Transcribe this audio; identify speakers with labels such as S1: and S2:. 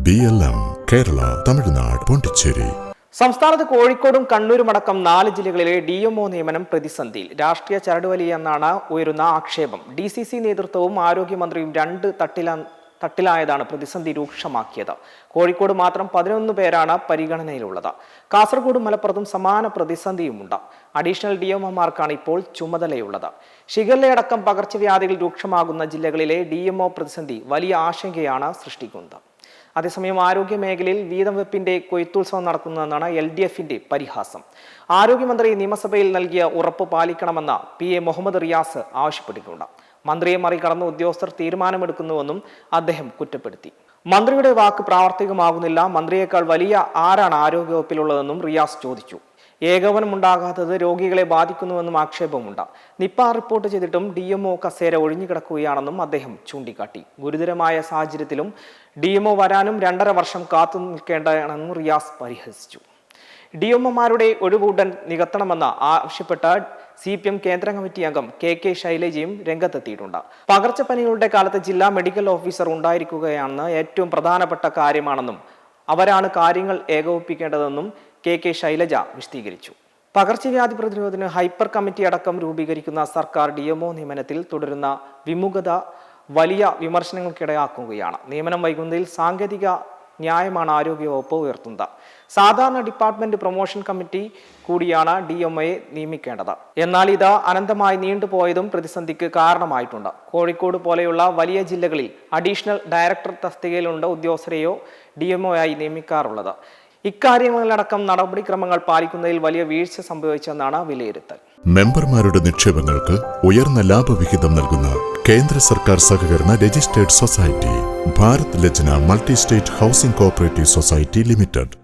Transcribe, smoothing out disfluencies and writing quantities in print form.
S1: BLM, Kerala, Tamil Nadu, Pondicherry.
S2: സംസ്ഥാനത്ത് കോഴിക്കോടും കണ്ണൂരും അടക്കം 4 ജില്ലകളിലെ DMO നിയമനം പ്രതിസന്ധിയിൽ. രാഷ്ട്രീയ ചരടുവലി എന്നാണ് ഉയരുന്ന ആക്ഷേപം. DCC നേതൃത്വവും ആരോഗ്യമന്ത്രിയും തട്ടിലായതാണ് പ്രതിസന്ധി രൂക്ഷമാക്കിയത്. കോഴിക്കോട് മാത്രം 11 പേരാണ് പരിഗണനയിലുള്ളത്. കാസർഗോഡും മലപ്പുറത്തും സമാന പ്രതിസന്ധിയുമുണ്ട്. അഡീഷണൽ DMOമാർക്കാണ് ഇപ്പോൾ ചുമതലയുള്ളത്. ഷിഗല്ലയടക്കം പകർച്ചവ്യാധികൾ രൂക്ഷമാകുന്ന ജില്ലകളിലെ DMO പ്രതിസന്ധി വലിയ ആശങ്കയാണ് സൃഷ്ടിക്കുന്നത്. അതേസമയം ആരോഗ്യ മേഖലയിൽ വീതം വെപ്പിന്റെ കൊയ്ത്തുത്സവം നടക്കുന്നതെന്നാണ് LDFന്റെ പരിഹാസം. ആരോഗ്യമന്ത്രി നിയമസഭയിൽ നൽകിയ ഉറപ്പ് പാലിക്കണമെന്ന് PA മുഹമ്മദ് റിയാസ് ആവശ്യപ്പെട്ടിട്ടുണ്ട്. മന്ത്രിയെ മറികടന്ന് ഉദ്യോഗസ്ഥർ തീരുമാനമെടുക്കുന്നുവെന്നും അദ്ദേഹം കുറ്റപ്പെടുത്തി. മന്ത്രിയുടെ വാക്ക് പ്രാവർത്തികമാകുന്നില്ല, മന്ത്രിയേക്കാൾ വലിയ ആരാണ് ആരോഗ്യവകുപ്പിലുള്ളതെന്നും റിയാസ് ചോദിച്ചു. ഏകോപനമുണ്ടാകാത്തത് രോഗികളെ ബാധിക്കുന്നുവെന്നും ആക്ഷേപമുണ്ട്. നിപ്പ റിപ്പോർട്ട് ചെയ്തിട്ടും DMO കസേര ഒഴിഞ്ഞുകിടക്കുകയാണെന്നും അദ്ദേഹം ചൂണ്ടിക്കാട്ടി. ഗുരുതരമായ സാഹചര്യത്തിലും DMO വരാനും 2.5 വർഷം കാത്തു നിൽക്കേണ്ടതാണെന്നും റിയാസ് പരിഹസിച്ചു. DMOമാരുടെ ഒഴിവുടൻ നികത്തണമെന്ന് ആവശ്യപ്പെട്ട CPM കേന്ദ്ര കമ്മിറ്റി അംഗം KK ശൈലജയും രംഗത്തെത്തിയിട്ടുണ്ട്. പകർച്ചപ്പനികളുടെ കാലത്ത് ജില്ലാ മെഡിക്കൽ ഓഫീസർ ഉണ്ടായിരിക്കുകയാണെന്ന് ഏറ്റവും പ്രധാനപ്പെട്ട കാര്യമാണെന്നും അവരാണ് കാര്യങ്ങൾ ഏകോപിപ്പിക്കേണ്ടതെന്നും KK ശൈലജ വിശദീകരിച്ചു. പകർച്ചവ്യാധി പ്രതിരോധത്തിന് ഹൈപ്പർ കമ്മിറ്റി അടക്കം രൂപീകരിക്കുന്ന സർക്കാർ DMO നിയമനത്തിൽ തുടരുന്ന വിമുഖത വലിയ വിമർശനങ്ങൾക്കിടയാക്കുകയാണ്. നിയമനം വൈകുന്നതിൽ സാങ്കേതിക ന്യായമാണ് ആരോഗ്യവകുപ്പ് ഉയർത്തുന്നത്. സാധാരണ ഡിപ്പാർട്ട്മെന്റ് പ്രൊമോഷൻ കമ്മിറ്റി കൂടിയാണ് DMOയെ നിയമിക്കേണ്ടത്. എന്നാൽ ഇത് അനന്തമായി നീണ്ടുപോയതും പ്രതിസന്ധിക്ക് കാരണമായിട്ടുണ്ട്. കോഴിക്കോട് പോലെയുള്ള വലിയ ജില്ലകളിൽ അഡീഷണൽ ഡയറക്ടർ തസ്തികയിലുള്ള ഉദ്യോഗസ്ഥരെയോ DMOയായി നിയമിക്കാറുള്ളത്. ഇക്കാര്യങ്ങളിലടക്കം നടപടിക്രമങ്ങൾ പാലിക്കുന്നതിൽ വലിയ വീഴ്ച സംഭവിച്ചെന്നാണ് വിലയിരുത്തൽ.
S1: മെമ്പർമാരുടെ നിക്ഷേപങ്ങൾക്ക് ഉയർന്ന ലാഭവിഹിതം നൽകുന്ന കേന്ദ്ര സർക്കാർ സഹകരണ registered society Bharat Lajna multi state housing cooperative society limited.